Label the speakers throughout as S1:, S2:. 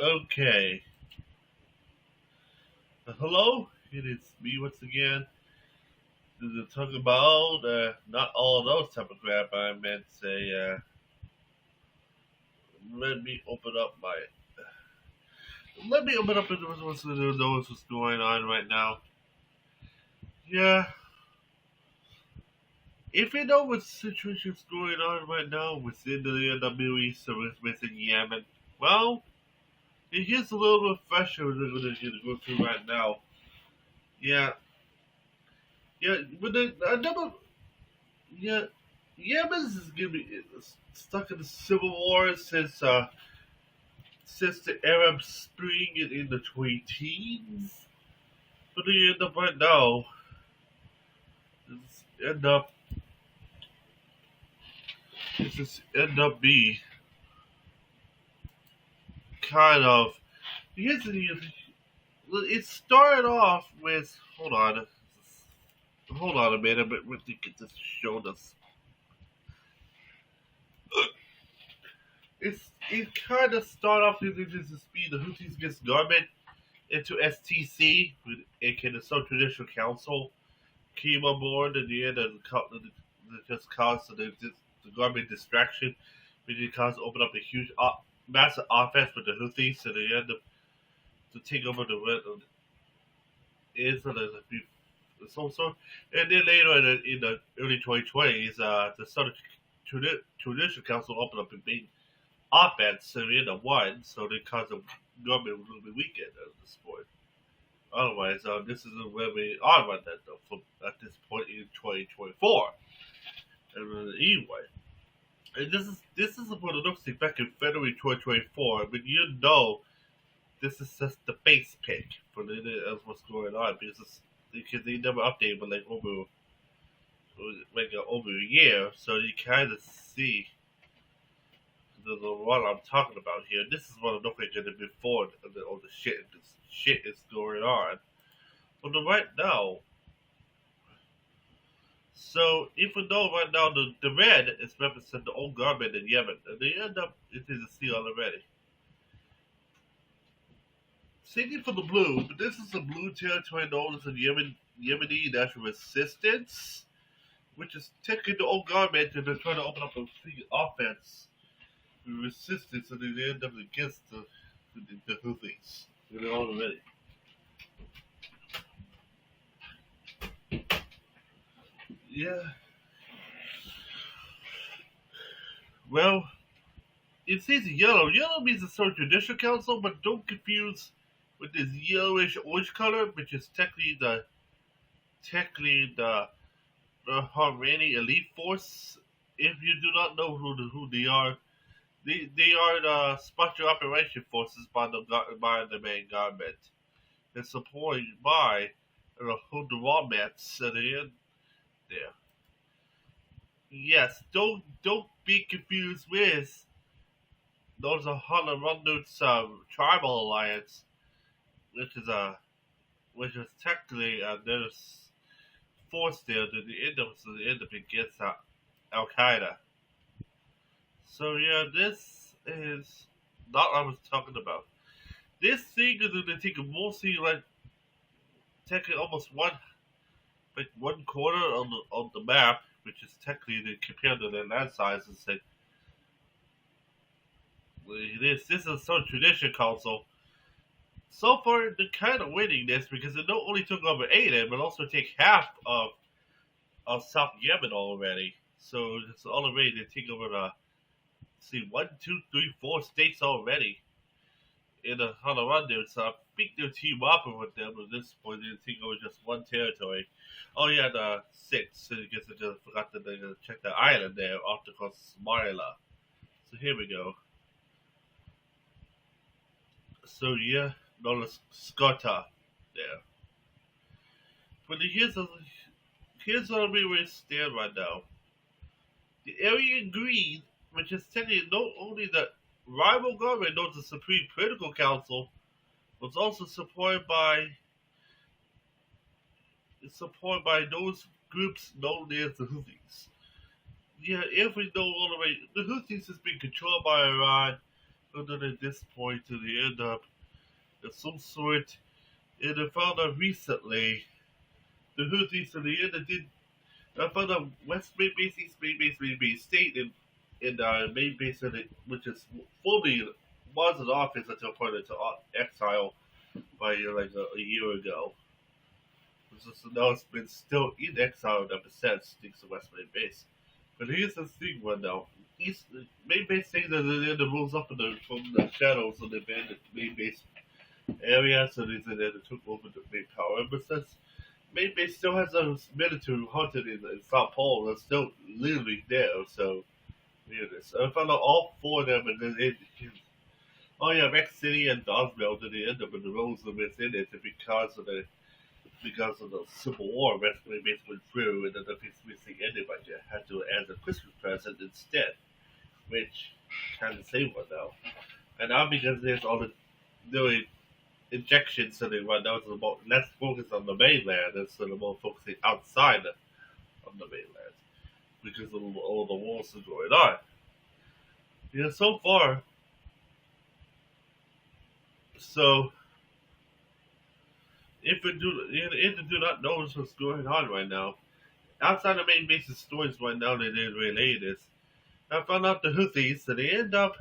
S1: Okay. Hello, it is me once again. To talk about not all those type of crap. I meant say, let me open up my. Let me open up what's knows what's going on right now. Yeah, if you know what situation's going on right now within the Middle East or within Yemen, well, here's a little refresher we're going to go through right now. Yeah, yeah, but the number Yeah, Yemen's is gonna be stuck in the civil war since the Arab Spring in the 20 teens. But they end up right now, it's end up it's just end up be kind of here's the it started off with hold on a minute, but we think it just showed us. It kind of started off with this speed the Houthis gets government into STC, aka the Southern Traditional Council, came on board in the end and just caused the government distraction, which caused open up a huge, massive offense with the Houthis, and they end up to take over the Israel as a some sort. And then later in the early 2020s, the Southern Traditional Council opened up a big offense, so they ended up won, so they caused the government a little bit weakened at this point. Otherwise, this is where we are right now, though, at this point in 2024. And anyway, and this is what it looks like back in February 2024. But you know, this is just the base pick for of what's going on because they never updated, but like over a year, so you kind of see the what I'm talking about here. This is what it looked like before all the shit is going on. But right now, so even though right now the red is represent the old government in Yemen, and they end up it is a seal already. Singing for the blue, but this is a blue territory known as the Yemeni National Resistance, which is taking the old government and they're trying to open up a free offense with resistance, and they end up against the Houthis. They're already. Yeah. Well, it says yellow. Yellow means the sort of judicial council, but don't confuse with this yellowish orange color, which is technically the Harmani elite force. If you do not know who they are, they are the special operation forces by the main government. They're supported by the Houthis at the end there. Yes, don't be confused with those are Halarundut's tribal alliance, which is a which is technically there's force there to the end up against Al Qaeda. So yeah, this is not what I was talking about. This thing is going to take mostly like taking almost one quarter on the map, which is technically compared to their land size and say this is some tradition council. So far, they're kind of winning this because they not only took over Aden, but also take half of South Yemen already. So it's already they take over the see one, two, three, four states already in the Hanarandu. So I think they'll team up with them at this point. They take over just one territory. Oh yeah, the six. So I guess I just forgot that they check the island there off the coast of Somalia. So here we go. So yeah, Nola Scotta there. But here's where we stand right now. The area in green, which is technically not only the rival government known as the Supreme Political Council, was also supported by those groups known as the Houthis. Yeah, if we know all the way, the Houthis has been controlled by Iran, But then at this point, to the end up of some sort, and I found out recently the Houthis in the end did. I found out West Main Base, East Main Base State, in main base in it, which is fully was in office until put into exile by like a year ago. So now it's been still in exile ever since, thanks to West Main Base. But here's the thing right now. East Main Base saying that the rules up from the shadows of the abandoned main base area, so they took over the main power. But since main base still has a military hunted in South Pole, that's still literally there. So this. I found out all four of them, and then oh yeah, Rex City and Doswell did end up in the roles of within it because of the Civil War. Rex basically went through, and then the piece missing ended by you had to as a Christmas present instead, which kind of saved one now. And now because there's all the new injections, so they right now it's about less focus on the mainland instead of more focusing outside of the mainland because of all the wars that are going on. Yeah, so far. So if you do not know what's going on right now, outside the main base's stories right now that they relay this, I found out the Houthis, so they end up.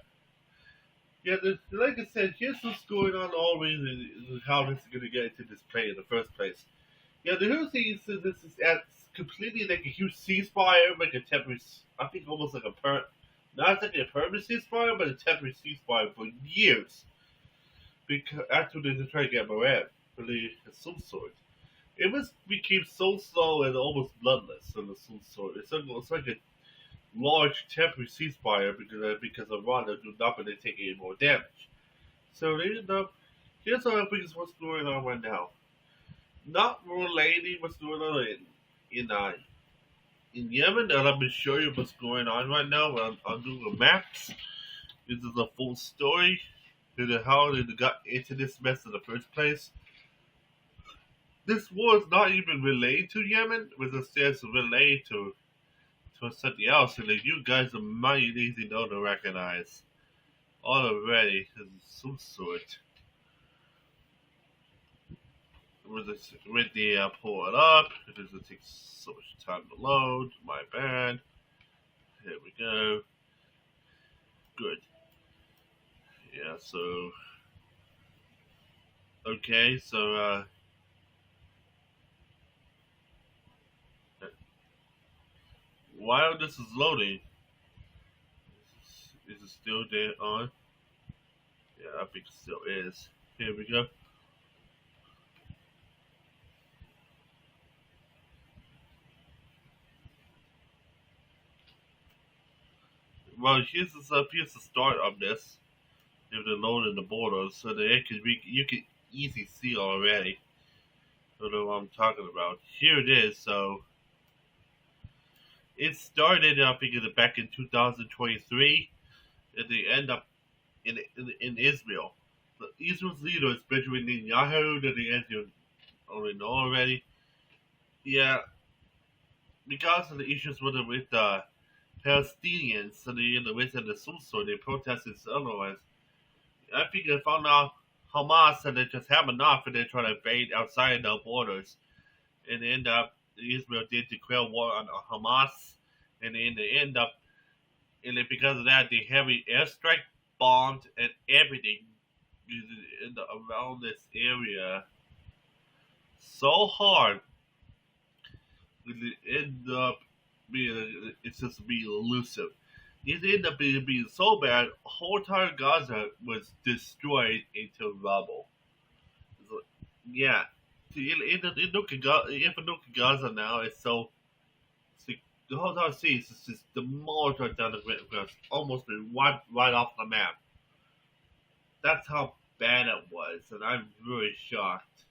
S1: Yeah, like I said, here's what's going on always and how this is going to get into this play in the first place. Yeah, the Houthis, this is at completely like a huge ceasefire, like a temporary, I think almost like not exactly a permanent ceasefire, but a temporary ceasefire for years. Because after they tried to get Moran, really, of some sort. It was became so slow and almost bloodless in some sort. It's like a large temporary ceasefire because Iran do not want to take any more damage. So they end up. Here's what I think is what's going on right now. Not relating what's going on in uh, in Yemen, and I'm gonna show you what's going on right now on Google Maps. This is a full story to how they got into this mess in the first place. This war is not even related to Yemen, but instead it's related to something else, and that you guys are mighty easy know to recognize already of some sort. With the pull it up, it doesn't take so much time to load. My bad. Here we go. Good. Yeah. So okay. So while this is loading, is it still there on? Yeah, I think it still is. Here we go. Well, here's the start of this. If they're loading the borders, so that you can easily see already. You know what I'm talking about. Here it is. So it started, I think, back in 2023, and they end up in Israel. The Israel's leader is Benjamin Netanyahu, that they end already know already. Yeah, because of the issues with the Palestinians, so they in the West and the some sort, they protested otherwise. I think they found out Hamas and they just have enough and they try to invade outside their borders. And they end up, Israel did declare war on Hamas. And then they end up, and then because of that, they heavy airstrike bombed and everything around this area so hard. It ended up it's just being elusive. It ended up being so bad, whole entire Gaza was destroyed into rubble. So, yeah, if you look at Gaza now, the whole entire city is just demolished right down the ground, almost been wiped right off the map. That's how bad it was, and I'm really shocked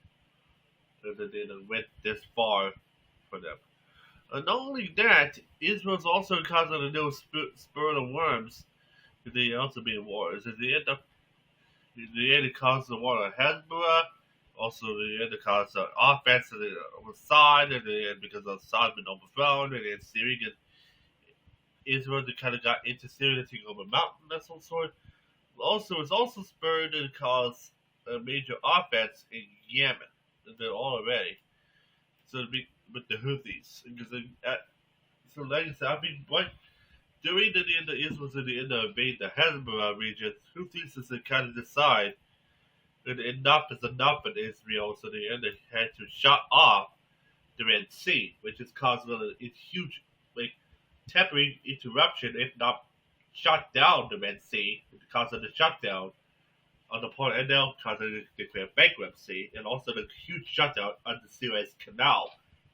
S1: that they went this far for them. Not only that, Israel's also causing a new spur of worms. They also being wars. They end up causing the war on Hezbollah. Also, they end up causing the offense on Assad, and because Assad's been overthrown, and then Syria, Israel, they kind of got into Syria to take over mountain of some sort. Also, it's also spurred and caused a major offense in Yemen. They're already with the Houthis because so like I said, I mean, what during the end of Israel's in the end of invade the Hezbollah region, Houthis is to kind of decide that enough is enough in Israel, so they end up had to shut off the Red Sea, which has caused a huge like temporary interruption, if not shut down the Red Sea because of the shutdown on the port and now because of the declared bankruptcy, and also the huge shutdown on the Suez Canal,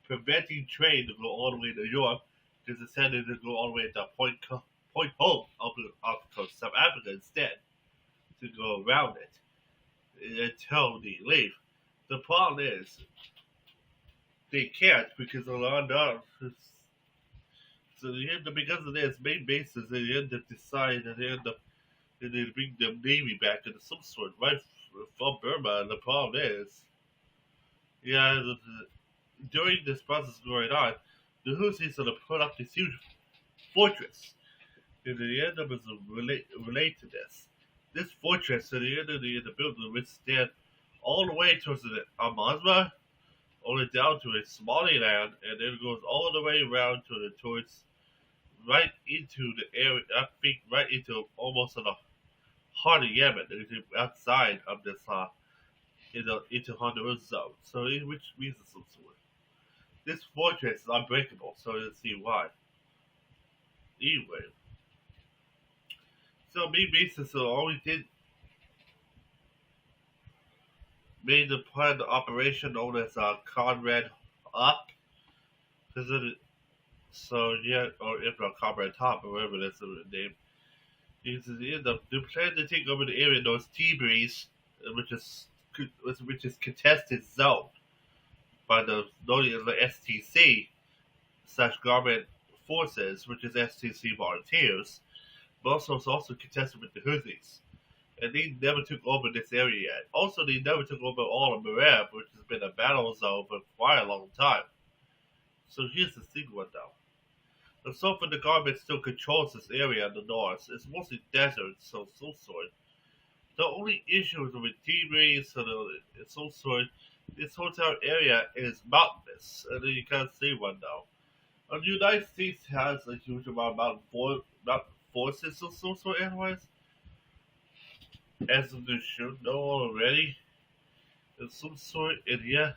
S1: preventing trade to go all the way to Europe, because it's headed to go all the way to Point Home off the coast of South Africa instead, to go around it until they leave. The problem is they can't because a lot of so they end up because of this main bases they end up deciding that they end up and they bring the navy back into some sort right from Burma. And the problem is, yeah, during this process going on, the Houthis are to put up this huge fortress, and the end up is relate to this. This fortress at the end of the building will withstand all the way towards the Amazma, all the way down to a Somaliland, and then it goes all the way around to the towards right into the area. I think right into almost the heart of Yemen, outside of this into Honduras zone. So which means some sort. This fortress is unbreakable, so let's see why. Anyway, so me basis so always did made the plan the operation known as Conrad Up. Cause it, so yeah, or if not Conrad Top or whatever that's the name. Because they plan to take over the area known as T-Breeze, which is contested zone by the known as the STC slash government forces, which is STC volunteers, but also it's also contested with the Houthis. And they never took over this area yet. Also, they never took over all of Mareb, which has been a battle zone for quite a long time. So here's the thing one though. And so far the government still controls this area in the north. It's mostly desert, so sort. The only issue with T-Breeze and so sort, this hotel area is mountainous, and then you can't see one now. And the United States has a huge amount of mountain forces of some sort anyways. As they should know already. In some sort, and yeah,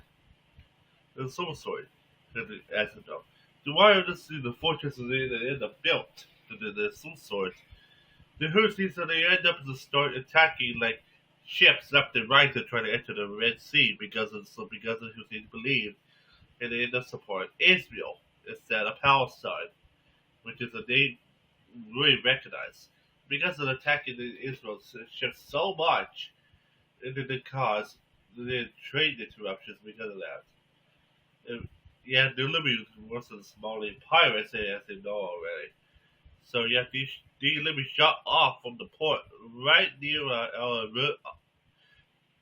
S1: in some sort, as you know. The why this the fortresses they end up built, some sort. The Houthis they end up to start attacking like ships left and right to try to enter the Red Sea because the Houthis believe and they end up supporting Israel instead of Palestine, which is a they really recognize. Because of attacking the Israel ships so much, it did cause the trade interruptions because of that. Yeah, they're living worse than Somali pirates, as they know already. So yeah, these living shut off from the port right near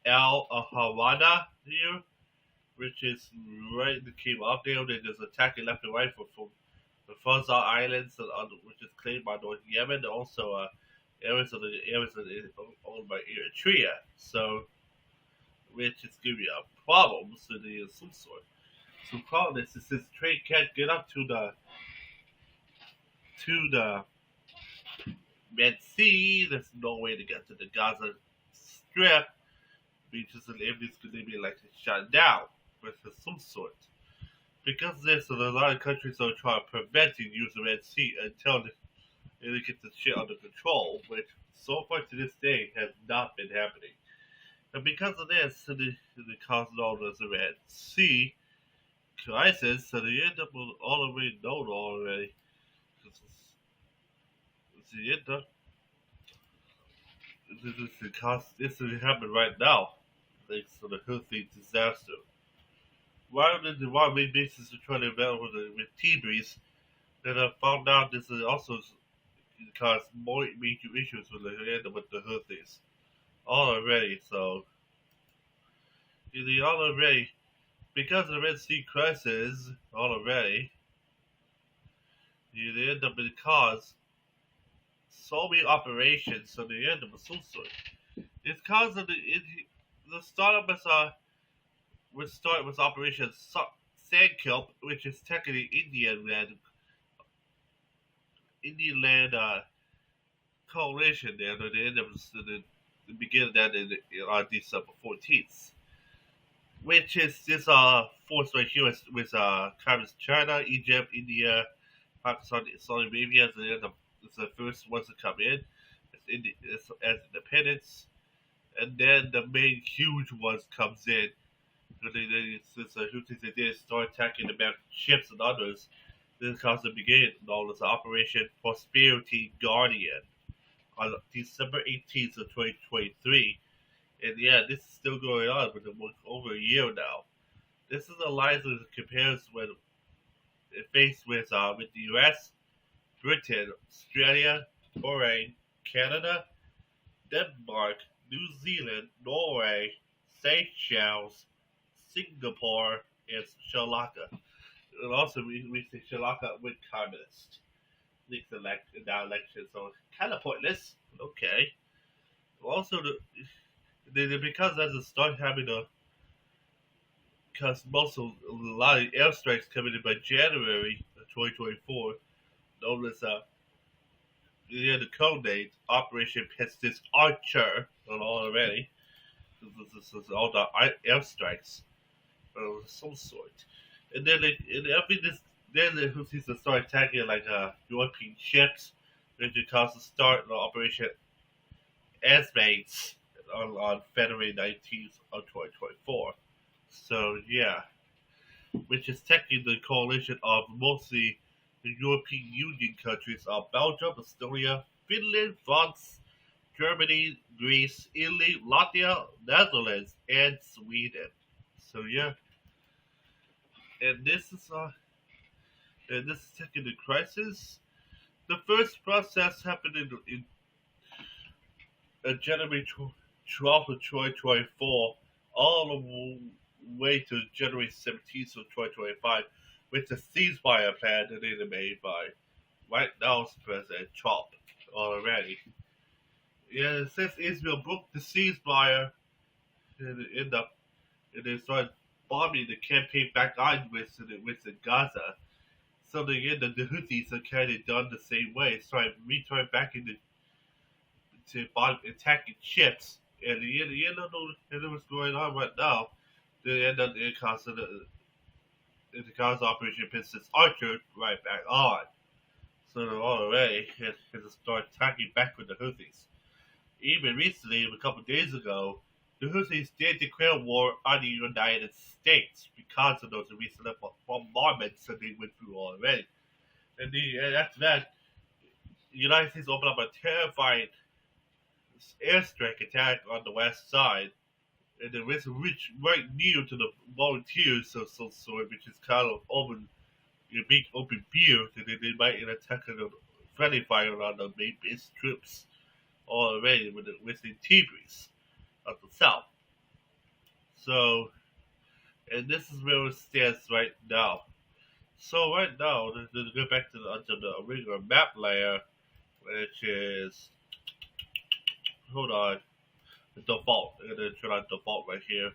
S1: El Hawada here, which is right in the Cape of there. They're just attacking left and right from the Fuzza Islands, which is claimed by North Yemen, and also areas owned by Eritrea. So, which is giving a problem to the some sort. So, problem is this trade can't get up to the Red Sea. There's no way to get to the Gaza Strip because the everything's going to be like shut down with some sort. Because of this, so a lot of countries are trying to prevent the use of the Red Sea until they get the shit under control, which so far to this day has not been happening. And because of this, so the cause known as the Red Sea crisis, so they end up with all the way known already. The end up, this is happening right now, thanks to the Houthi disaster. While main bases are trying to battle with T-Breeze, then I found out this is also cause more major issues with the Houthis already. So already because of the Red Sea crisis already, they end up in cause so many operations, so the end of a some sort. It's because of the startup was started with Operation Sandkelp, which is technically Indian land coalition there at the end of the beginning of that on December 14th, which is this force right here with covers China, Egypt, India, Pakistan, Saudi Arabia as the first ones to come in as independence, and then the main huge ones comes in. Since the Houthis they did start attacking the American ships and others, this caused the beginning known as Operation Prosperity Guardian on December 18th of 2023. And yeah, this is still going on for over a year now. This is a alliance that compares when it faced with the US, Britain, Australia, Bahrain, Canada, Denmark, New Zealand, Norway, Seychelles, Singapore, and Sri Lanka. And also, we say Sri Lanka went communist. Next election, so kind of pointless. Okay. Also, because as it started having because a lot of airstrikes coming in by January of 2024, known as the code name Operation Pistis Archer, already. This is all the airstrikes of some sort. And then then the Houthis start attacking like European ships, which caused the start of Operation Esmates on February 19th of 2024. So yeah, which is technically the coalition of mostly the European Union countries of Belgium, Estonia, Finland, France, Germany, Greece, Italy, Latvia, Netherlands, and Sweden. So yeah, and this is taking the crisis. The first process happened in January 12th of 2024, all the way to January 17th of 2025, with the ceasefire plan that they made by right now's President Trump already. Yeah, since Israel broke the ceasefire and they started bombing the campaign back on with Gaza. So the Houthis have kind of done the same way, return back into to bomb attacking ships, and you know what's going on right now. They end up it caused Operation Princess Archer right back on. So they're already has to start attacking back with the Houthis. Even recently, a couple of days ago, the Houthis did declare war on the United States because of those recent bombardments that they went through already. And after that, the United States opened up a terrifying airstrike attack on the west side, and it was right near to the volunteers of some sort, which is kind of a big open field, and then they might attack a friendly fire on the main base troops already with the Tigris of the south. So, and this is where it stands right now. So right now, to go back to the original map layer, which is, hold on, the default. I'm gonna turn on default right here.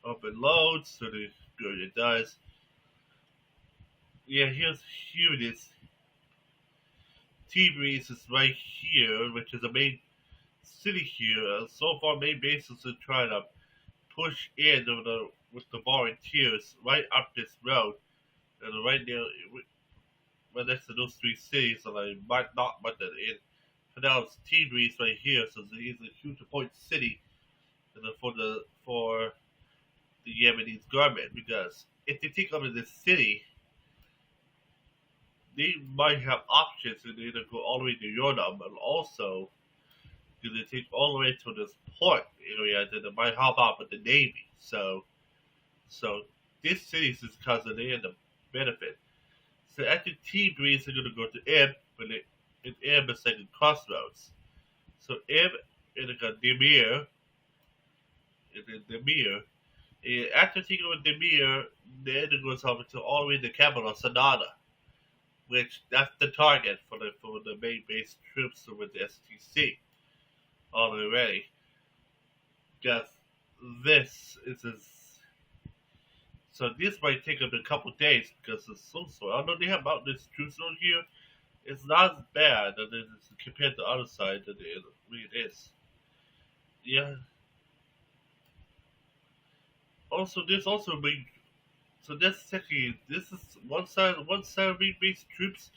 S1: Open loads, so it does. Yeah, here it is. T-Breeze is right here, which is the main city here. So far, main bases are trying to push in with the volunteers right up this road, and right there, right next to those three cities, so I might not put that in. For now, it's T-Breeze right here, so it's a huge important city for the Yemenis government, because if they take over this city, they might have options to either go all the way to Europe, and also do they take all the way to this port area that they might help out with the Navy. So this city is because of the end of benefit. So after T Breeze, they're going to go to M, but M is like a crossroads. So M and they got Demir, and then Demir. And after taking over Demir, then it goes over to all the way to the capital, Sanada. which that's the target for the main base troops with the STC already. Just this is so this might take up a couple days because it's so slow. Although they have mountainous troops on here, it's not as bad as it is compared to the other side that it is. Yeah. Also, there's also big. So that's technically this is one side of main base troops.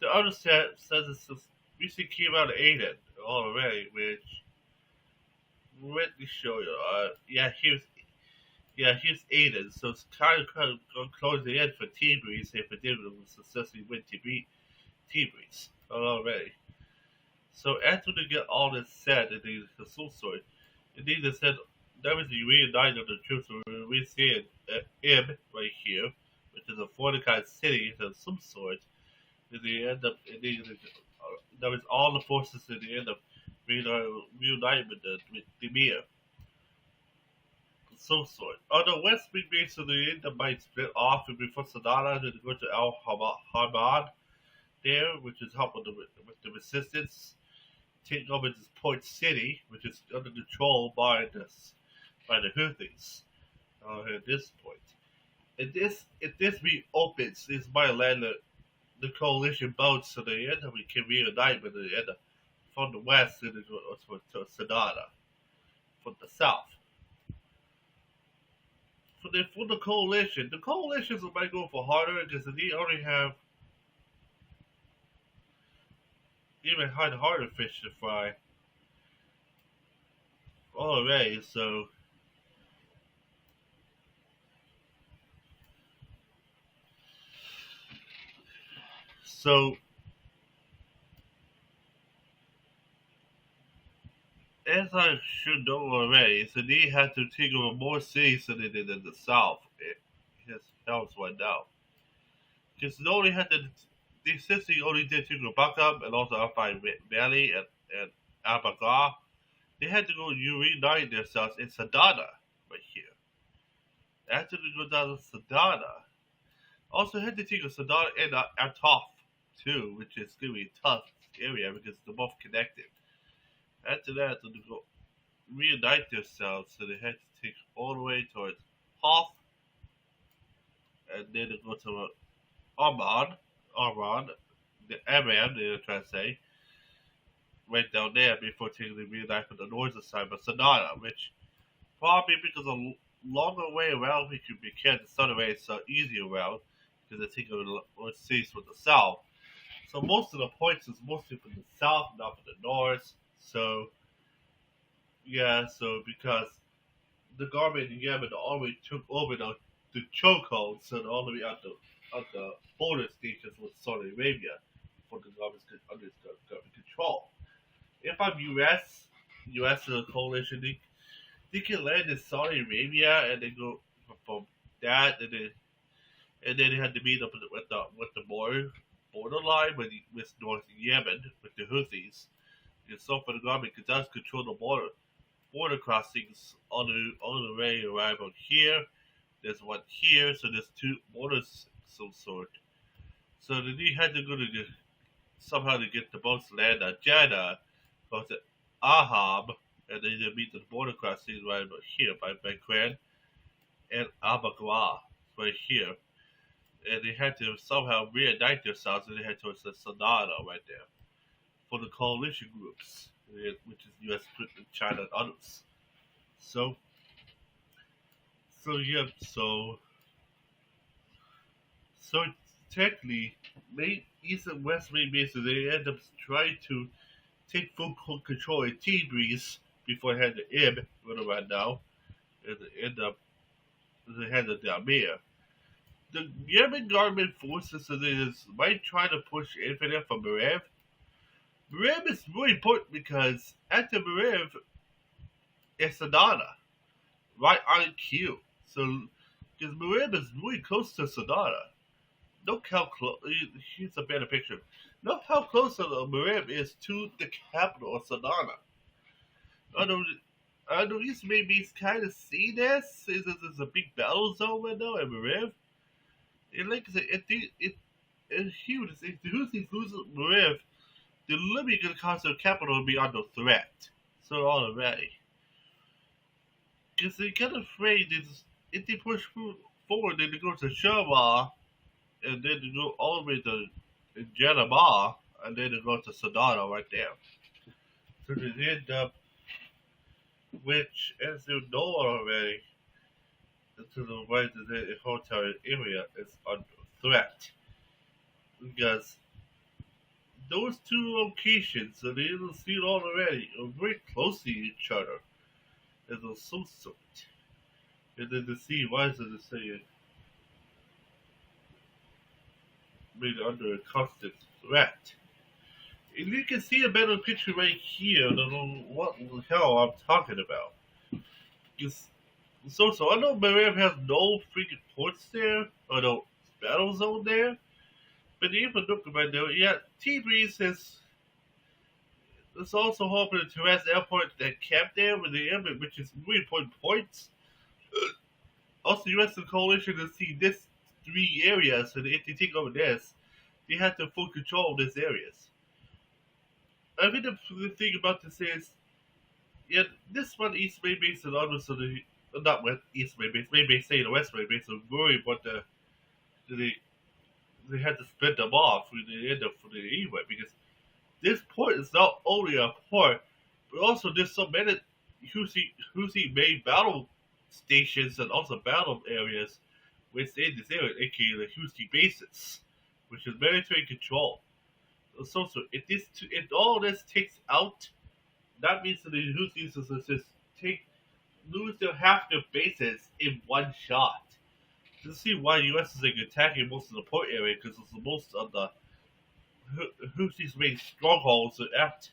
S1: The other side says it's just recently came out of Aiden already, which let me show you. Here's Aiden. So it's kind of close the end for T-Breeze if it didn't successfully win T-Breeze already. So after they get all this said, and they the soul sword, and they just said that was the reunited of the troops. We see Ib right here, which is a fortified city of some sort. And they end up, that was all the forces in the end up reuniting with the Mir. Some sort. On the west wing base of the end up might split off and before Sadana to go to Al Hamad there, which is helping with the resistance. Take over this port city, which is under control by the Houthis at this point. If this reopens, this might land the coalition boats so the end we can reunite with the end from the west to Sadana from the south. For the coalitions might go for harder because they only have even harder fish to fry already. So as I should know already, so they had to take over more cities than they did in the south. His house right now. Because they only had they essentially only did take over Bakam and also Alpine Valley and Abaga. They had to go reunite themselves in Sadana right here. After they go down to Sadana, also had to take a Sadana and Atoff too, which is gonna be a tough area because they're both connected. After that, they go reunite themselves, so they had to take all the way towards Hoth, and then they go to Armand, the Amman, they're trying to say, right down there before taking the reunite from the northern side of Sadana, which probably because a longer way around we can the southern way is so easier around because they take over cities from the south. So most of the points is mostly from the south, not from the north. So yeah, so because the government in Yemen already took over the chokehold, so all the way out the border stations with Saudi Arabia for the government under government control. If I'm US and the coalition, they can land in Saudi Arabia and they go from that and then they had to meet up with the borderline with North Yemen with the Houthis. And so for the government, it does control the border crossings on the way around here. There's one here, so there's two borders some sort. So then he had to go to somehow to get the boats to land at Jeddah, go to Ahab, and then they meet the border crossings right about here by Bakran and Abagwa right here. And they had to somehow reunite themselves and they had towards the Sanada right there for the coalition groups, which is US, Britain, China, and others. So, yeah, so technically, East and West main bases they end up trying to take full control of T-Breeze before they had the IB right now, and they end up they had the Damir. The Yemen government forces might try to push Infinite from Mareb. Mareb is really important because after Mareb is Sadana, right on cue. So, because Mareb is really close to Sadana. Look how close. Here's a better picture. Look how close Mareb is to the capital of Sadana. I know these maybe kind of see this. There's a big battle zone right now in Mareb. And like I said, and huge. If the Houthis lose Marib, the Libyan concept capital will be under threat. So already. Because they get afraid is if they push forward, then they go to Sharma, and then they go all the way to Janabah, and then they go to Sadana right there. So they end up, which, as you know already, to the right of the hotel area is under threat. Because those two locations, that they will see it already, are very close to each other. As a some sort. And then to see why is it to say it made under a constant threat. And you can see a better picture right here than what the hell I'm talking about. It's, so I know Mariam has no freaking ports there, or no battle zone there, but even looking right now, yeah, T-Breeze has it's also hoping to harass airport that camped there with the airmen, which is really important points. Also, U.S. and coalition to see this three areas, and if they take over this, they have to full control of these areas. I think the thing about this is, yeah, this one East Main Base and others of the not West East Main Base, say the West Main Base, are worried about they they had to split them off with the end up for the anyway because this port is not only a port, but also there's so many Houthi main battle stations and also battle areas within this area, aka the Houthi bases, which is military control. So if all this takes out, that means that the Houthis will just take lose their half their bases in one shot. You see why U.S. is like attacking most of the port area because it's the most of the Houthis' main strongholds are at.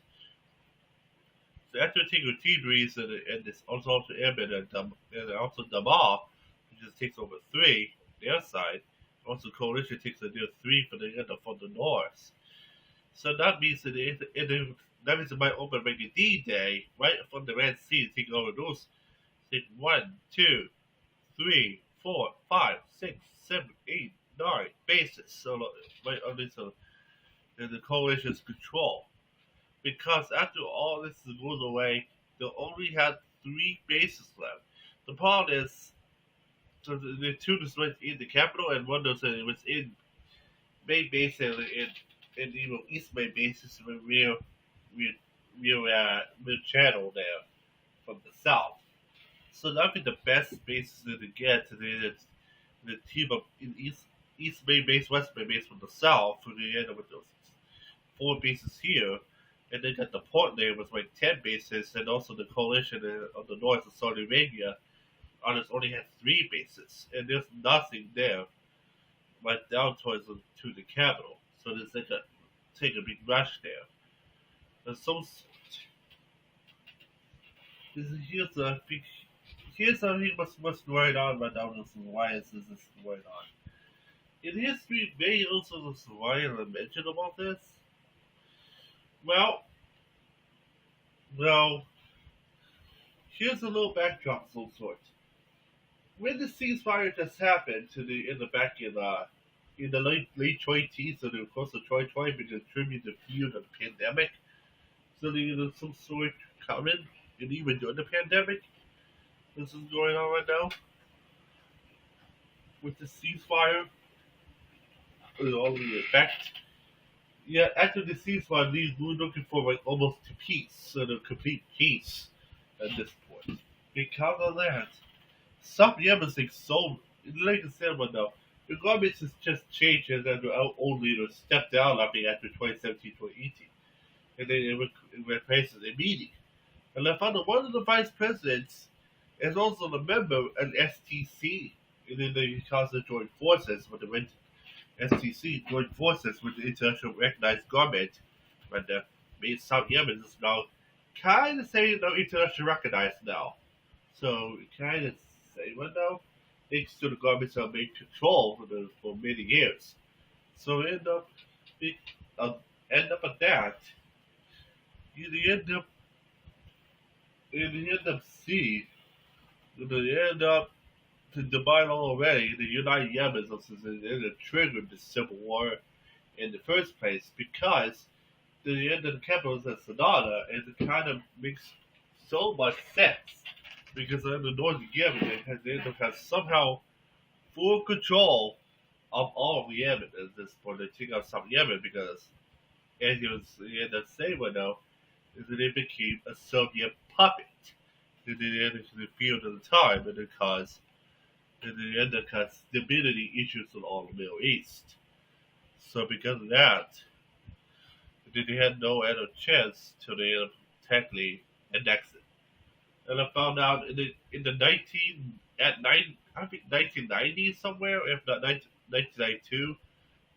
S1: So after taking Tigris and this also Yemen and also Damaa, which just takes over three their side. Also coalition takes a near three for the end from the north. So that means that that means it might open like a D-Day right from the Red Sea, taking over those. Take 1, 2, 3, 4, 5, 6, 7, 8, 9 bases. So right on this, in the coalition's control. Because after all this goes away, they'll only have 3 bases left. The problem is, so the two is in the capital, and one was in main base and even east main bases with real channel there from the south. So that'd be the best bases to get the team up in east main base, west main base from the south, for the end with those 4 bases here. And then got the port there with like 10 bases, and also the coalition of the north of Saudi Arabia only has 3 bases, and there's nothing there right down towards to the capital. So there's like take a big rush there. And so here's what's going on right now. This is why is this going on. In history, many also why I mentioned about this. Well, well, here's a little backdrop of some sort. When the ceasefire just happened in the late 20s, and of course the 2020 we contributed to feud of the pandemic. So there's some sort coming, and even during the pandemic, this is going on right now with the ceasefire and all the effect. Yeah, after the ceasefire, we're looking for like almost to peace, sort of complete peace at this point. Because of that, some Yemen's like so, like I said, but now the government has just changed and then our old leaders stepped down after 2017, 2018, and then it replaced a meeting. And I found that one of the vice presidents is also a member of STC, and then they cause the joint forces with the STC joined forces with the international recognized government, but the South Yemen is now kind of saying no international recognized now. So kind of say well now, thanks to the governments have made control for many years. So end up at that. You end up see you end up to divide already the United Yemen and it triggered the civil war in the first place because the capital is Sanada, and it kind of makes so much sense because in the Northern Yemen it has somehow full control of all of Yemen at this point. They take out some Yemen because, as you end up saying right now, is that it became a Soviet puppet in the field at the time, and it caused stability issues in all the Middle East. So because of that, they had no other chance to they technically annex it. And I found out in the 1990s somewhere, if not 1992,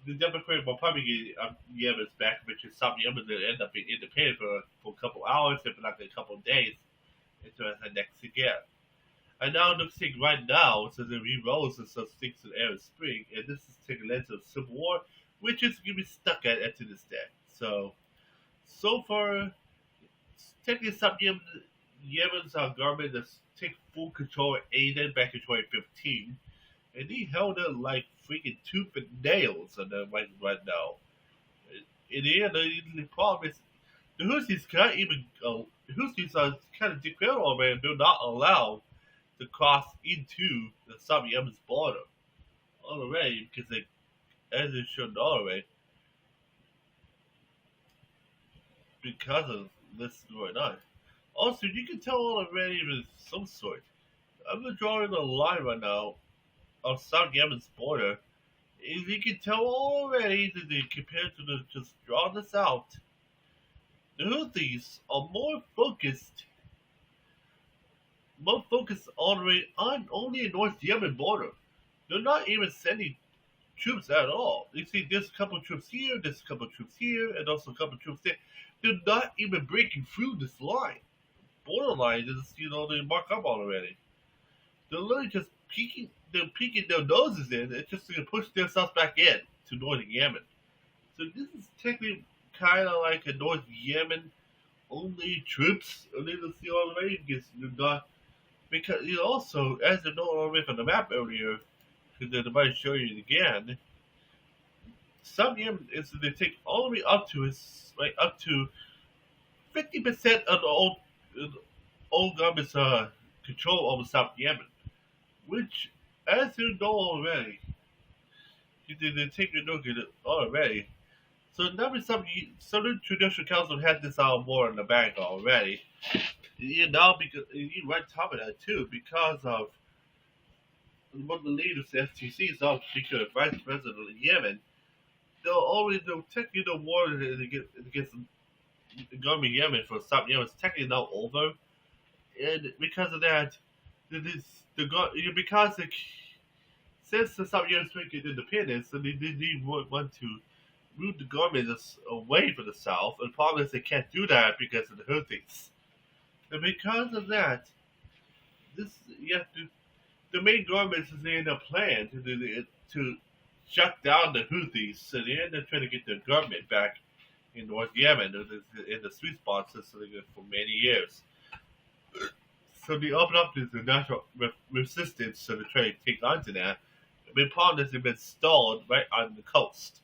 S1: the Democratic Republic of Yemen's back, which is some Yemen that ended up being independent for a couple hours, if not a couple of days, until it's annexed again. And now it looks like right now, so the re-rolls and such things in Arab Spring, and this is taking led to a civil war, which is going to be stuck at to this day. So far, technically some Yemen's government has taken full control of Aden back in 2015, and he held it like freaking tooth and nails on them right now. In the end, the problem is the Houthis can't even the Houthis are kind of declared already and do not allow to cross into the South Yemen's border already because they, as they should know already, because of this going on. Also, you can tell already with some sort. I'm drawing a line right now of South Yemen's border. If you can tell already that they compared to the just draw this out, the Houthis are more focused already on only the North Yemen border. They're not even sending troops at all. You see, there's a couple of troops here, there's a couple of troops here, and also a couple of troops there. They're not even breaking through this line. Borderline is, they mark up already. They're literally just peeking their noses in, and just to push themselves back in to northern Yemen. So this is technically kind of like a North Yemen only troops. And they see already because you're not because also as you know already from the map earlier, because they might show you it again. Some Yemen is they take all the way up to 50% of the old government's control over South Yemen, which, as you know already, they take a look at it already. So now some traditional council has this more in the bank already. Because you right top of that too, because of one of the leaders of the FTC is also particular vice president of Yemen. They'll technically the war against the government of Yemen for South Yemen is technically now over, and because of that, because since the South Yemen making independence, so they want to move the government away from the south. And the problem is they can't do that because of the Houthis, and because of that, this you have to. The main government is in a plan to shut down the Houthis, so they end up trying to get their government back in North Yemen in the sweet spot system for many years. So they open up this national resistance, so they try to take on to that. The problem is they've been stalled right on the coast.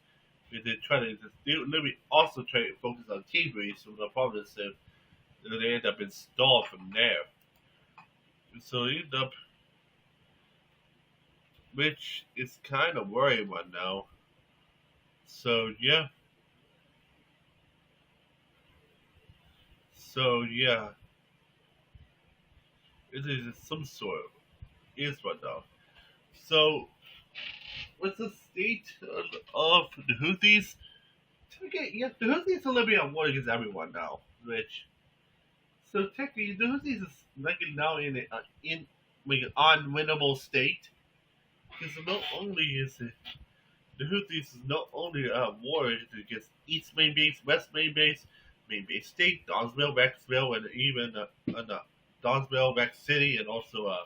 S1: They literally also try to focus on Tigray, so the problem is they end up installed from there. So they end up, which is kind of worrying right now. So yeah. It is some sort of is right now. So what's the state of the Houthis? Yes, the Houthis are living on war against everyone now, which so technically the Houthis is like now in like an unwinnable state. Because not only is it the Houthis is not only war against East Main Base, West Main Base, Main Base State, Donsville, Rexville, and even Donsville, Rex City, and also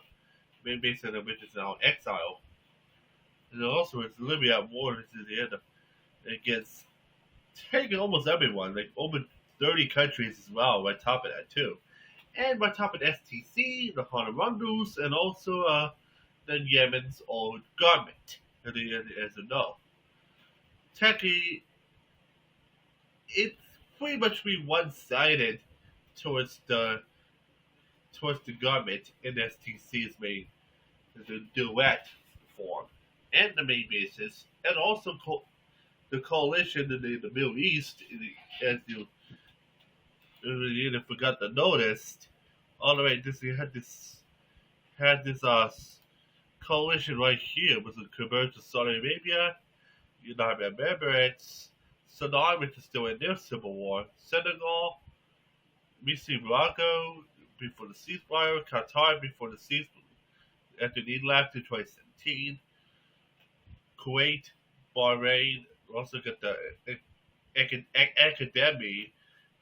S1: Main Base Center, which is now in exile. And also it's literally at war against taking almost everyone, like over 30 countries as well, right top of that too. And right top of the STC, the Honorandus, and also the Yemen's old government, as you know. Technically, it's pretty much be one-sided towards the towards the government in STC's main the duet form and the main basis, and also the coalition in the Middle East, as you forgot to notice. All the way, this you had this coalition right here was a conversion to Saudi Arabia, United Arab Emirates, Sudan, which is still in their civil war, Senegal, we see Morocco before the ceasefire, Qatar before the ceasefire, after the left in 2017, Kuwait, Bahrain, we also got the academy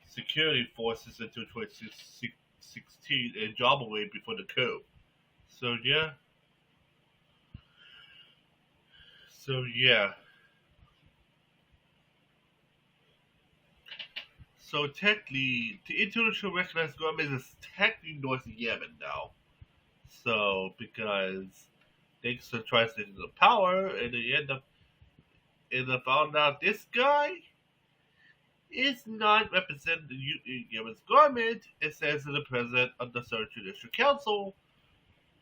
S1: security forces until 2016, and Jabal before the coup. So yeah, so yeah, so technically, the international recognized government is technically North Yemen now. So because they still try to take the power, and they end up found out this guy is not representing the Yemen's government. It says to the president of the Third Judicial Council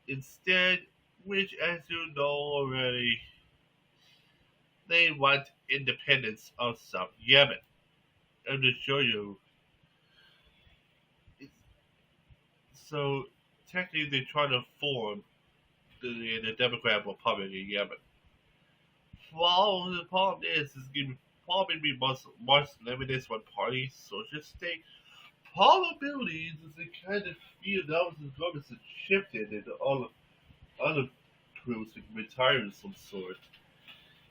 S1: instead, which, as you know already, they want independence of South Yemen. I'm to show you. So technically, they try to form the Democratic Republic of Yemen. Well, the problem is going to probably be much limited one party socialist state. Probabilities is they kind of feel that the government has shifted into all of other groups like retired of some sort.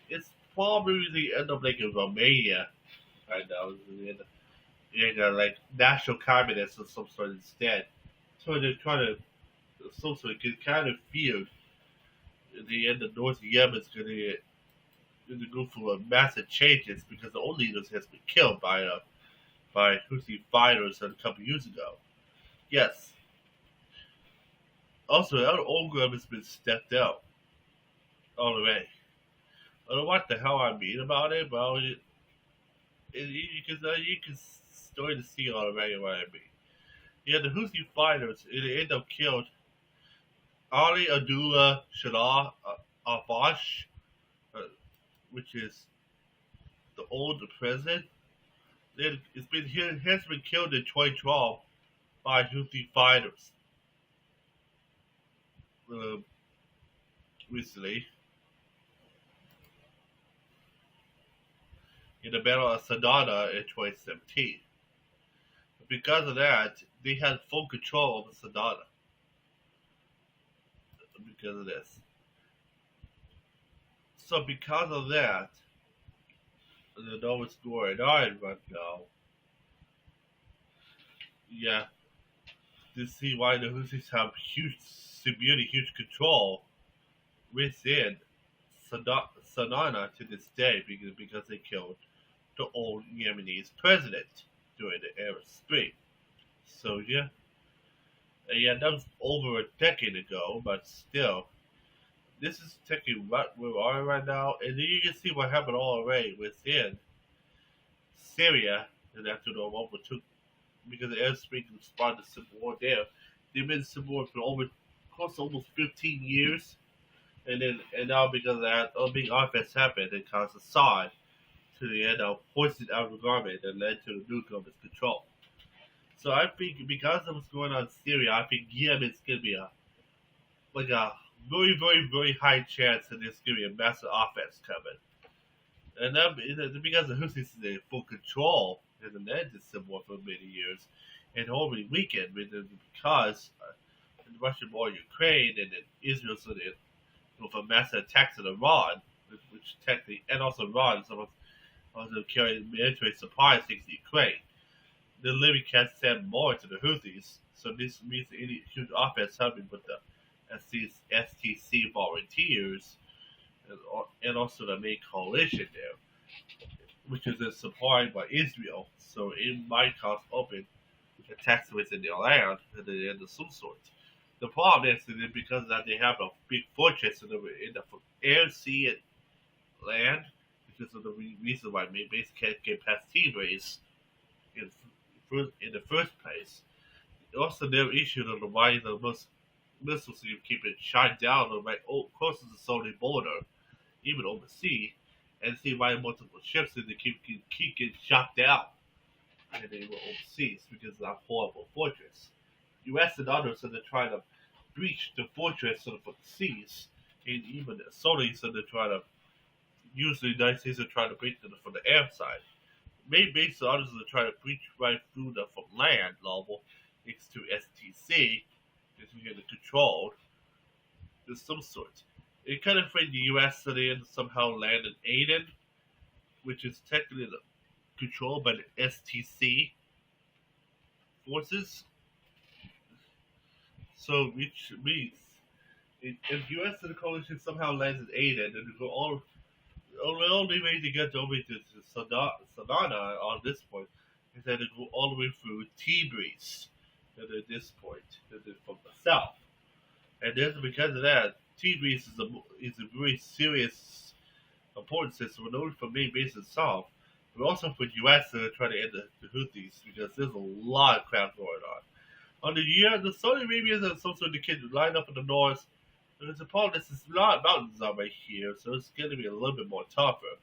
S1: It's probably the end of like in Romania right now. Like national communists of some sort instead. So they're trying to some sort of kind of feel the end of North Yemen is going to go through massive changes because the old leaders has been killed by Houthi fighters a couple years ago. Yes. Also, our old government's been stepped out all the way. I don't know what the hell I mean about it, but you can start to see already what I mean. Yeah, the Houthi fighters it end up killed Ali Abdullah Shalah Abash, uh, which is the old president. He has been killed in 2012 by Houthi fighters uh, recently in the Battle of Sadana in 2017. Because of that, they had full control of Sadana because of this. So because of that, I know what's going on right now. Yeah, to see why the Houthis have severely huge control within Sanana to this day because they killed the old Yemenese president during the Arab Spring. So yeah, that was over a decade ago, but still, this is technically what we are right now, and then you can see what happened already within Syria, and after the World War II, because the Arab Spring spawned the civil war there. They've been civil war for over close to almost 15 years, and now because of that, a big offense happened and caused Assad to the end of hoisted out of the government and led to the new government's control. So I think because of what's going on in Syria, I think Yemen's gonna be a very, very, very high chance that there's gonna be a massive offense coming. And that because the Houthis is in full control and the led the civil war for many years, and over the weekend because the Russian war in Ukraine and then Israel so they with a massive attacks in Iran, which technically and also Iran also carrying military supplies against Ukraine. The Libya can't send more to the Houthis, so this means any huge offense happening with the STC volunteers and also the main coalition there, which is supplied by Israel. So it might cause open attacks within their land and of some sort. The problem is that because that they have a big fortress in the air, sea, and land, because of the reason why base can't get past Tigris, in, in the first place. Also, their issue on the why the most missiles you keep it shot down on right close to the Saudi border, even overseas, and see why multiple ships and they keep getting shot down and they were overseas because of that horrible fortress. U.S. and others are trying to breach the fortress from the seas, and even the Saudis are trying to use the United States to try to breach them from the air side. Main base others are trying to breach right through the from land level next to STC, is getting controlled of some sort. It kind of afraid the U.S. so they somehow land in Aden, which is technically controlled by the STC forces. So, which means if U.S. and the coalition somehow lands in Aden, and go all the only way to get over to Sadana on this point is that it go all the way through T-Breeze at this point, from the south. And then because of that, T-Breeze is a very serious important system, not only for main base itself, but also for U.S. to try to end the Houthis, because there's a lot of crap going on. On the year, the Saudi Arabians and some sort of kids line up in the north. There's a problem. This is a lot of mountains are right here, so it's going to be a little bit more tougher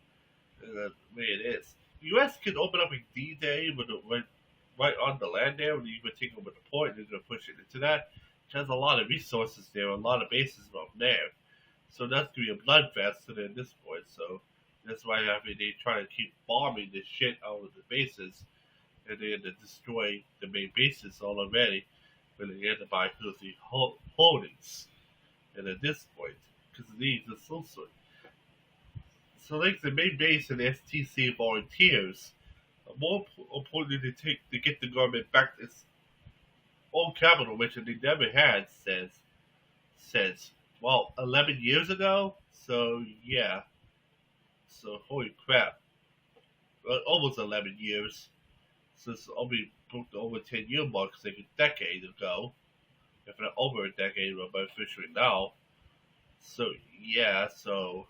S1: than the way it is. The U.S. can open up a D-Day right on the land there, when you can take over the port, and they're going to push it into that. It has a lot of resources there, a lot of bases up there. So that's going to be a bloodfest at this point. So that's why they try to keep bombing the shit out of the bases, and they end up destroying the main bases all already, when they end up by Houthi holdings. And at this point, because these are so like the main base and STC volunteers, more importantly to get the government back to its own capital, which they never had since 11 years ago. So yeah, so holy crap, almost 11 years. So it's only broke the over 10-year mark, like a decade ago, if not over a decade, but officially now. So yeah, so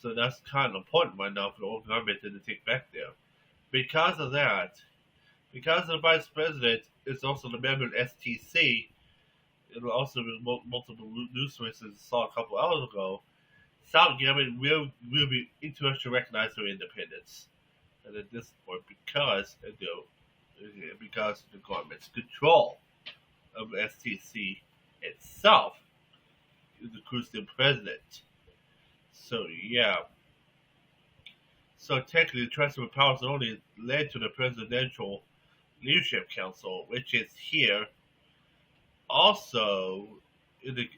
S1: that's kind of important right now for the old government to take back there. Because of that, because the vice president is also the member of STC, and also multiple news sources saw a couple hours ago, South Yemen will be interested to recognize their independence. And at this point, because of the government's control of STC itself, is the Christian president. So yeah. So technically, the transfer of powers only led to the Presidential Leadership Council, which is here. Also,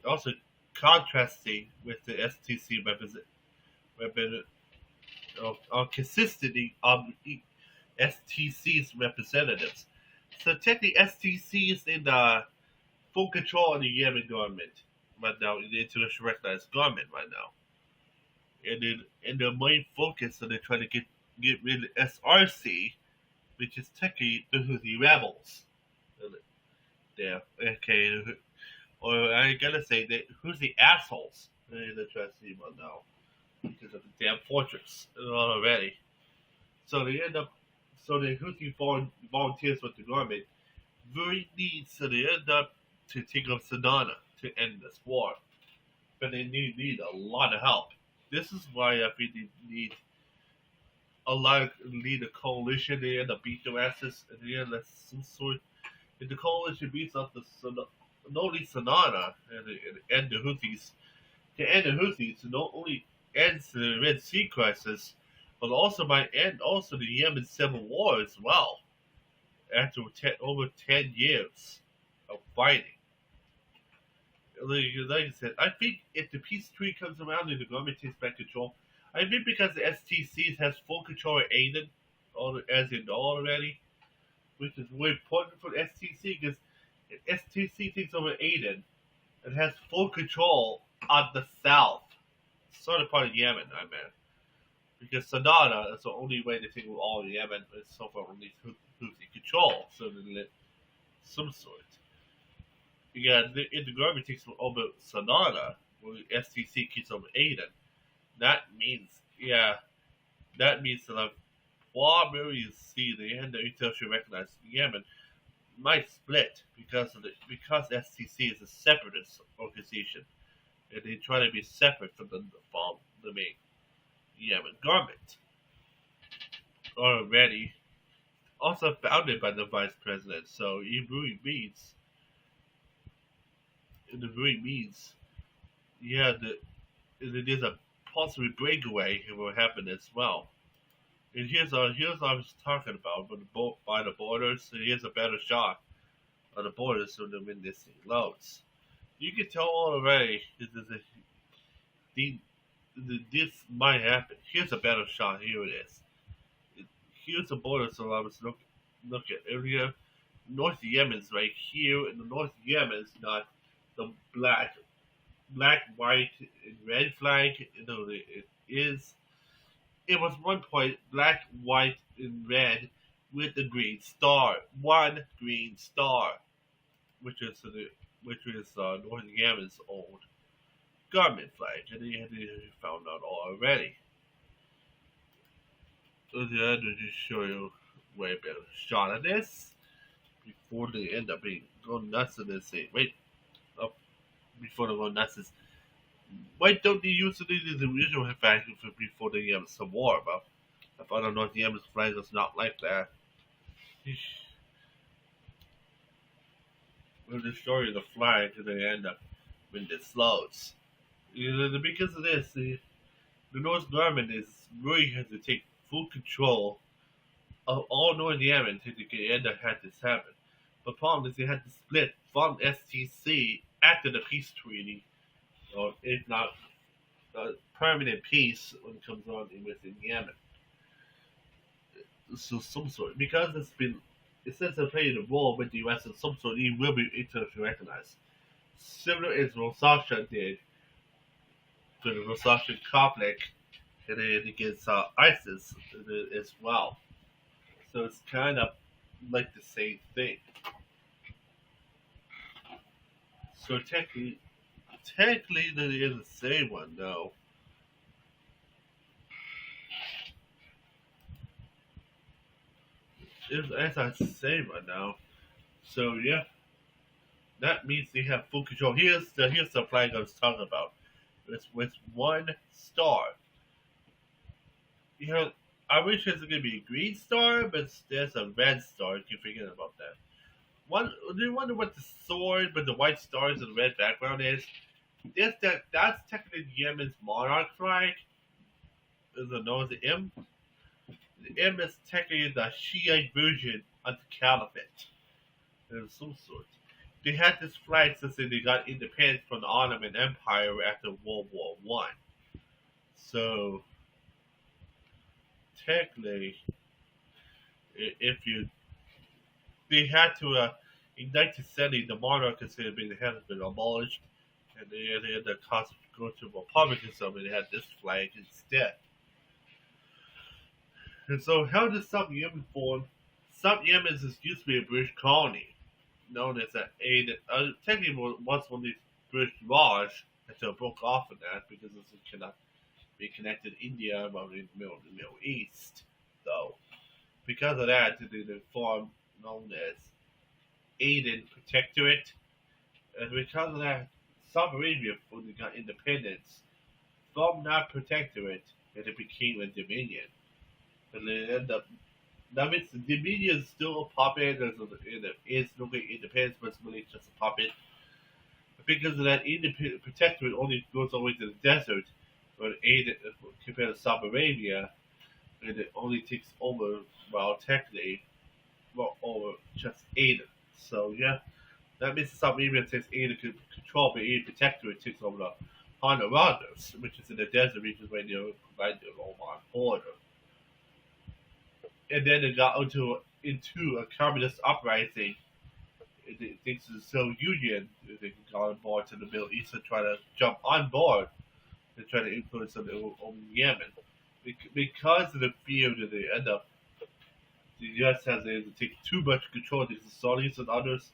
S1: also contrasting with the STC consistently of STC's representatives. So technically, STC is in full control of the Yemen government right now, in the international recognized government right now. And their main focus, so they're trying to get rid of SRC, which is technically the Houthi rebels. There, okay. Or I gotta say, who's the assholes? They're trying to see one now because of the damn fortress already. So they end up, so the Houthi volunteers with the government very need, so they end up to take up Sadana to end this war, but they need a lot of help. This is why I think they need a coalition. They end up beat their asses, and they end up some sort. If the coalition beats up not only Sanana and end the Houthis, not only ends the Red Sea crisis, but also might end also the Yemen civil war as well. After over 10 years of fighting. Like I said, I think if the peace treaty comes around and the government takes back control, I think because the STC has full control of Aden, as you know already, which is very important for the STC, because if STC takes over Aden, it has full control of the south, southern part of Yemen, I mean. Because Sanada is the only way to take over all of Yemen, but so far only Houthi control, so that some sort. Yeah, if the government takes over Sanada, where the STC keeps over Aden, that means that Barbarian Sea, the end of internationally recognized Yemen, might split because STC is a separatist organization and they try to be separate from the main Yemen government. Already, also founded by the vice president, so it really means yeah, there's a possible breakaway it will happen as well. And here's what I was talking about, but by the borders, so here's a better shot on the borders so the when this thing loads. You can tell already the, this might happen. Here's a better shot. Here it is. Here's the border. So I was look at earlier. North Yemen's right here, and the North Yemen's not the black, white, and red flag. You know, it is. It was one point black, white, and red with the green star. One green star, which is North Yemen's old government flag, and they found out already. So the other to show you way better shot of this before they end up being going nuts and they say, wait, up before they go nuts is why don't they use it as the original flag for before the Civil War? But I thought the North Yemen's flag was not like that. We'll destroy the flag and they end up when this slows. You know, because of this, the North government is really has to take full control of all North Yemen to end up had this happen. The problem is they had to split from STC after the peace treaty, or if not permanent peace when it comes on within Yemen. So some sort because it's since they played a role with the US in some sort it will be internationally recognized. Similar as Rosasha did for the Rosasha conflict and then against ISIS as well. So it's kind of like the same thing. So technically, that is the same one, though. It's as I say right now. So yeah, that means they have full control. Here's the flag I was talking about. It's with one star. You know, I wish there's gonna be a green star, but there's a red star. If you're forgetting about that. One, do you wonder what the sword with the white stars and the red background is? That's technically Yemen's monarch flag. Is it known as the M? The M is technically the Shiite version of the Caliphate. Of some sort. They had this flag since they got independence from the Ottoman Empire after World War One. So technically, if you they had to in 1970 the monarchy had been abolished, and they had to go to republicanism, and they had this flag instead. And so, how did South Yemen form? South Yemen is used to be a British colony, known as technically once one of these British Raj until it broke off of that because it cannot be connected to India but in the Middle East. So, because of that, they formed known as Aden Protectorate, and because of that, Saudi Arabia, when they got independence from that protectorate, and it became a dominion. And they end up that means the dominion is still a puppet. It's no great independence, but it's really just a puppet. Because of that, independent protectorate only goes all the way to the desert, but Aden compared to Saudi Arabia, and it only takes over technically over just Aden. So yeah, that means Saudi Arabia takes Aden control, but Aden protectorate takes over the Honduras, which is in the desert region where they provide the Oman border. And then it got into a communist uprising. Thanks to the Soviet Union, they got on board to the Middle East and try to jump on board and try to influence them over Yemen. Because of the fear that they end up, the U.S. has to take too much control of the Saudis and others,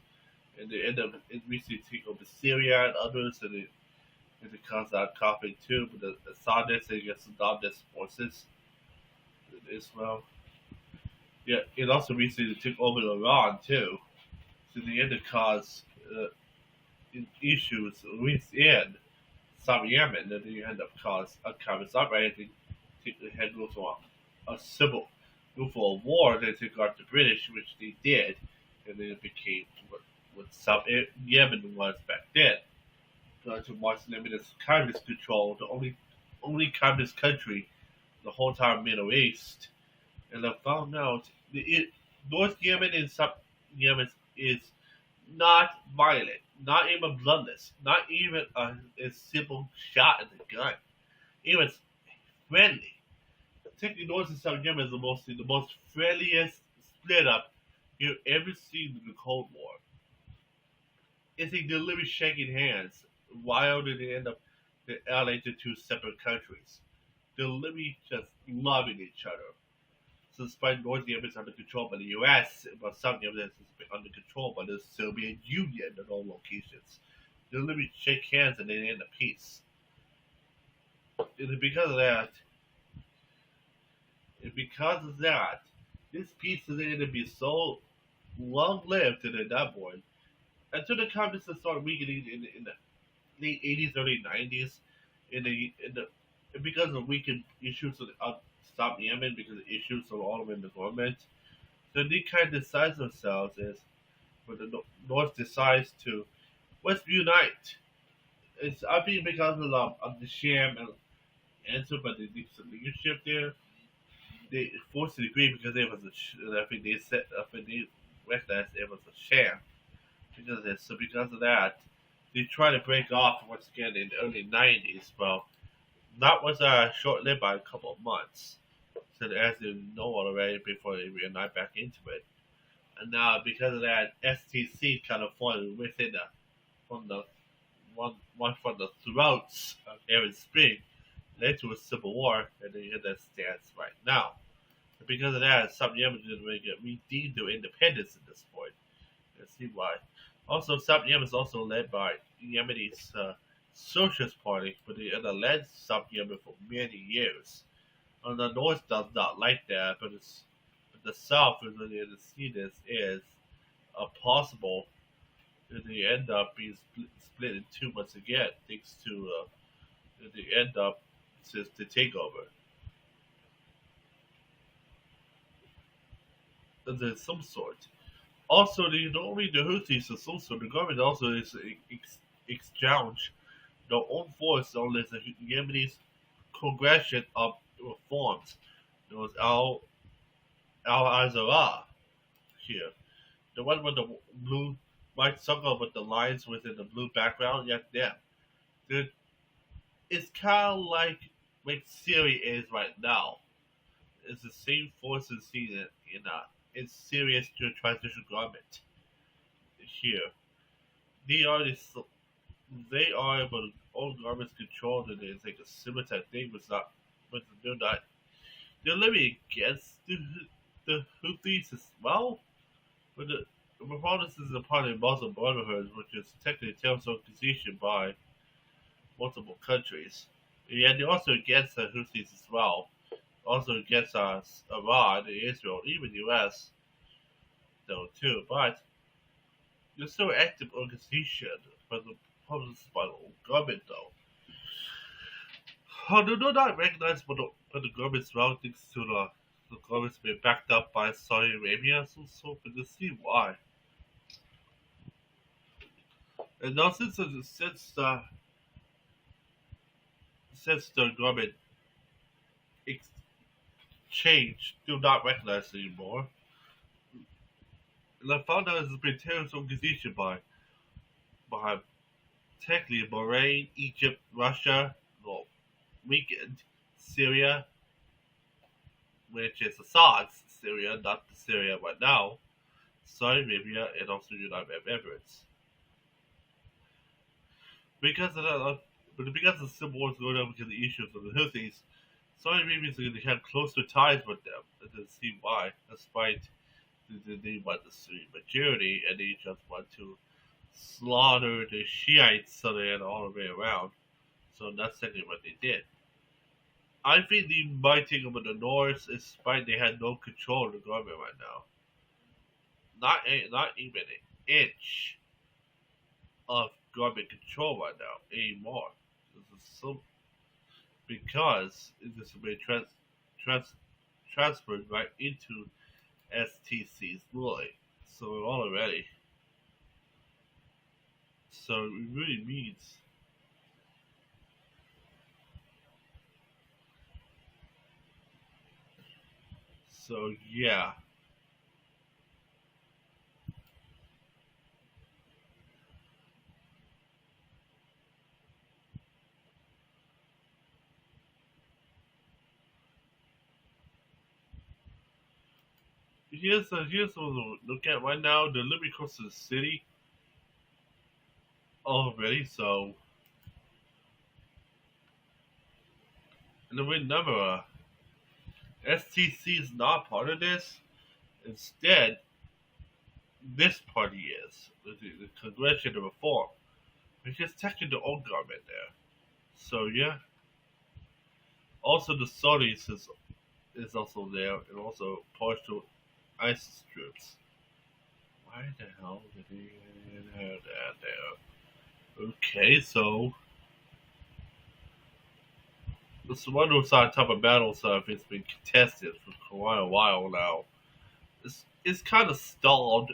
S1: and they end up recently taking over Syria and others, and it causes that conflict too with the Saudis against Saddam's forces as well. Yeah, it also recently took over Iran too. So the end it caused issues within South Yemen, and the end up caused a kind of uprising. They had go to a civil, go for a war that took out the British, which they did, and then it became what South Yemen was back then. To Muslim and its communist control, the only communist country the whole entire Middle East. And I found out North Yemen and South Yemen is not violent, not even bloodless, not even a simple shot at the gun. Even friendly. Technically, North and South Yemen is the most friendliest split up you've ever seen in the Cold War. It's like they're literally shaking hands. Why did they end up allied to two separate countries? They're literally just loving each other. So despite North Yemen is under control by the U.S., but South Yemen is under control by the Soviet Union in all locations. They literally shake hands and they end up peace. And because of that, this peace is going to be so long-lived and at that point until the communists start weakening in the late 80s, early 90s, in the because of weakened issues of South Yemen, because of issues of all of in the government. So they kind of decides themselves as when the North decides to let's unite. It's I think because of the sham and answer by the leadership there, they forced to agree because it was I think they said I think they recognized it was a sham because of this. So because of that, they tried to break off once again in the early 90s. Well, that was short lived by a couple of months. So as you know already before they reunite back into it. And now because of that, STC kind of fallen within from the one from the throats of Arab Spring, led to a civil war, and they in that stance right now. And because of that, some Yemen didn't really get redeemed their independence at this point. Let's see why. Also, South Yemen is also led by Yemeni's Socialist Party, but they led South Yemen for many years. And the North does not like that, but the South is really to see this is a possible that they end up being split in two once again, thanks to that they end up to take over. There's some sort. Also, not only the Houthis are some sort, the government also is exchange their own force on the Yemeni progression of reforms. There was Al Azara here. The one with the blue white circle with the lines within the blue background, yeah, them. There- It's kind of like Syria is right now. It's the same forces seen in Syria's transition government here. They are this, they are but all governments controlled and it's like a similar type thing, but they're not. They're living against the Houthis as well, but the proponents is a part of the Muslim Brotherhood, which is technically a terrorist organization by multiple countries. And they're also against the Houthis as well, also against Iran, Israel, even the U.S. though too. But they're still an active organization, but the proponents by the government though. Although they're not recognized by the government as well, thanks to the government's been backed up by Saudi Arabia, so for to see why. And now since the government ex- changed, do not recognize anymore. And I found out it's been terrorist organization by technically Bahrain, Egypt, Russia, well, weakened Syria, which is Assad's Syria, not the Syria right now, Saudi Arabia, and also United Arab Emirates. Because of that, but because the civil war is going on because of the issues of the Houthis, Saudi Arabia is going to have closer ties with them, and to see why, despite they want the Sunni majority, and they just want to slaughter the Shiites so they had all the way around. So that's exactly what they did. I think the might take over the North, despite they had no control of the government right now. Not even an inch of government control right now anymore. This is so because it has been trans, transferred right into STC's ruling. So already, so it really means. So yeah, here's what we'll look at right now. The living close to the city already. So and then remember, STC is not part of this. Instead, this party is the Congressional Reform, which is technically the old government there. So yeah, also the Saudis is also there, and also partial ISIS troops. Why the hell did he have that there? Okay, so this one side type of battle stuff has been contested for quite a while now. It's kind of stalled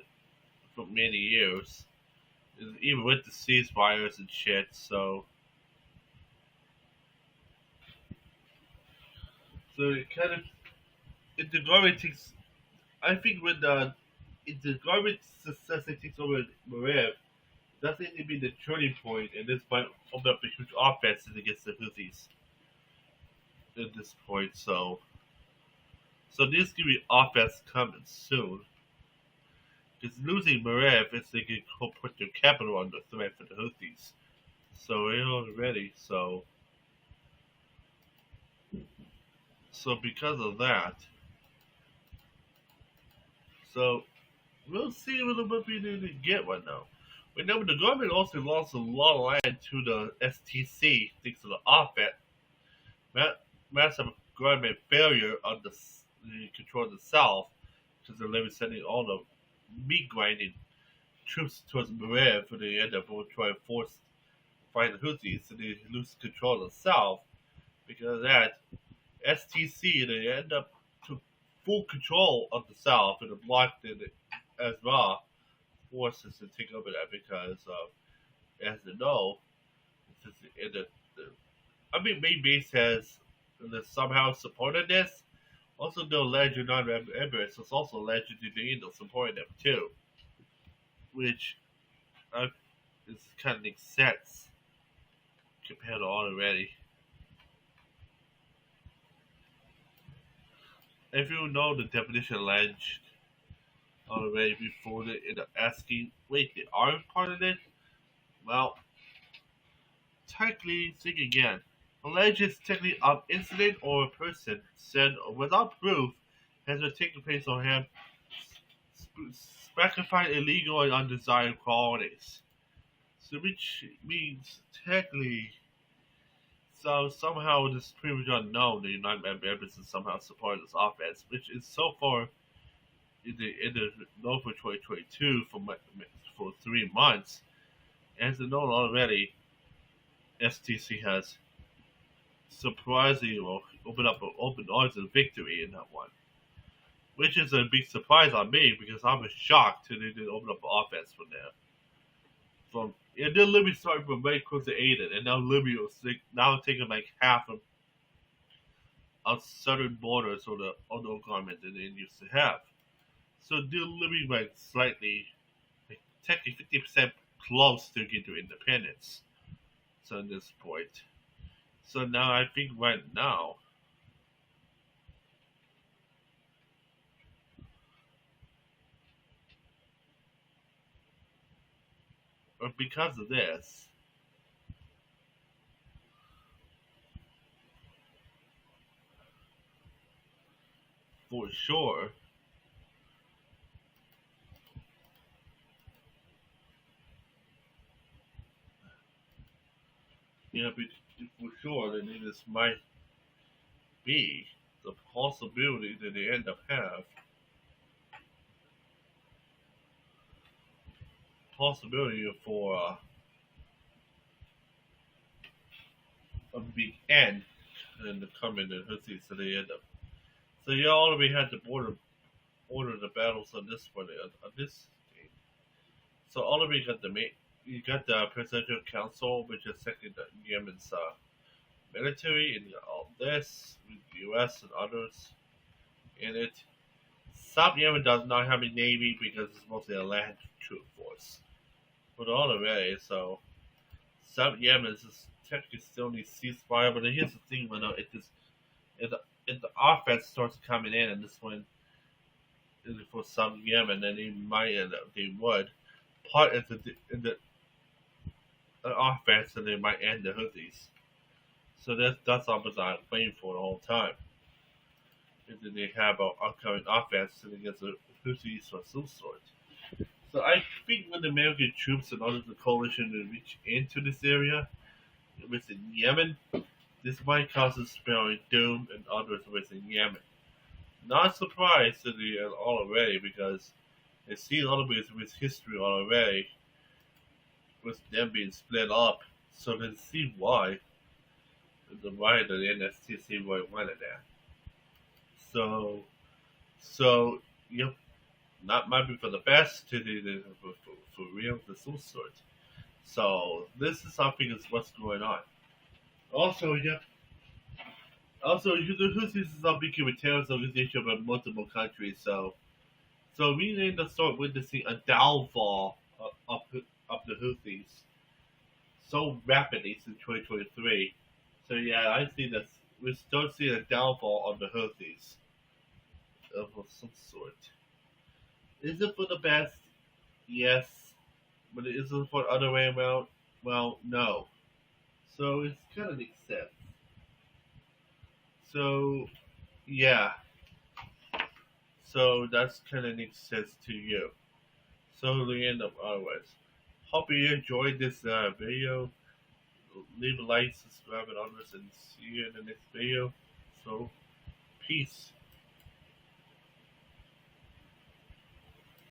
S1: for many years, even with the ceasefires and shit. So it kind of if the government takes, I think when the if the government successfully takes over Marib, that's going to be the turning point, and this might open up a huge offensive against the Houthis at this point. So this could be offense coming soon. Because losing Marib is they could put their capital under threat for the Houthis. So they're already so because of that, so we'll see what we need to get right now. Remember, the government also lost a lot of land to the STC thanks to the offense, massive government failure on the control of the South, because they're living sending all the meat grinding troops towards Marib for the end up trying to force fight the Houthis, so they lose control of the South. Because of that, STC they end up took full control of the South and blocked it as well forces to take over that because as you know, it's just the I mean main base has somehow supported this. Also, the alleged non-Emirates was also alleged to be supporting them too, which uh, is kind of makes sense compared to already. If you know the definition alleged already before the asking, wait, they aren't part of it? Well, technically, think again. Alleged is technically an incident or a person said without proof has been taking place on him specifying illegal and undesired qualities. So which means technically so somehow this pretty much unknown the United Arab Emirates is somehow supporting this offense, which is so far in the known for 2022 for 3 months. As known already, STC has surprisingly opened odds of victory in that one, which is a big surprise on me because I was shocked that they didn't open up an offense from there. From and then Libya started from very close to Aden, and now Libya was now taking like half of southern borders or the other government that they used to have. So they're living like slightly, like technically 50% close to get to independence. So at this point, so now I think right now, or because of this, for sure, you know, for sure, that this might be the possibility that they end up have possibility for a big end in the coming Houthis so they end up. So you already had to order the battles on this one on this game. So already got you got the presidential council, which is second Yemen's military, and you got all this with the U.S. and others in it. South Yemen does not have a navy because it's mostly a land troop force. But all the way, so South Yemen is technically still needs ceasefire. But here's the thing, when if the offense starts coming in, and this one is for South Yemen, then they might end up they would part in the offense, and they might end the Houthis. So that's what I'm waiting for the whole time. And then they have an upcoming offense against the Houthis or some sort. So I think when the American troops and others of the coalition will reach into this area, within Yemen, this might cause a spelling doom and others within Yemen. Not surprised to the already because they see a lot of it with history already, with them being split up. So they see why the NSTC wanted that. So yep, not might be for the best to do this for real for some sort. So this is something is what's going on. Also, yeah. Also, the Houthis is a big terrorist organization of multiple countries. So we need to start witnessing a downfall of the Houthis so rapidly since 2023. So yeah, I see that we start seeing a downfall of the Houthis of some sort. Is it for the best? Yes, but is it for the other way around? Well, no. So it's kind of makes sense. So yeah, so that's kind of makes sense to you. So the end of otherwise. Hope you enjoyed this video. Leave a like, subscribe, and others, and see you in the next video. So peace.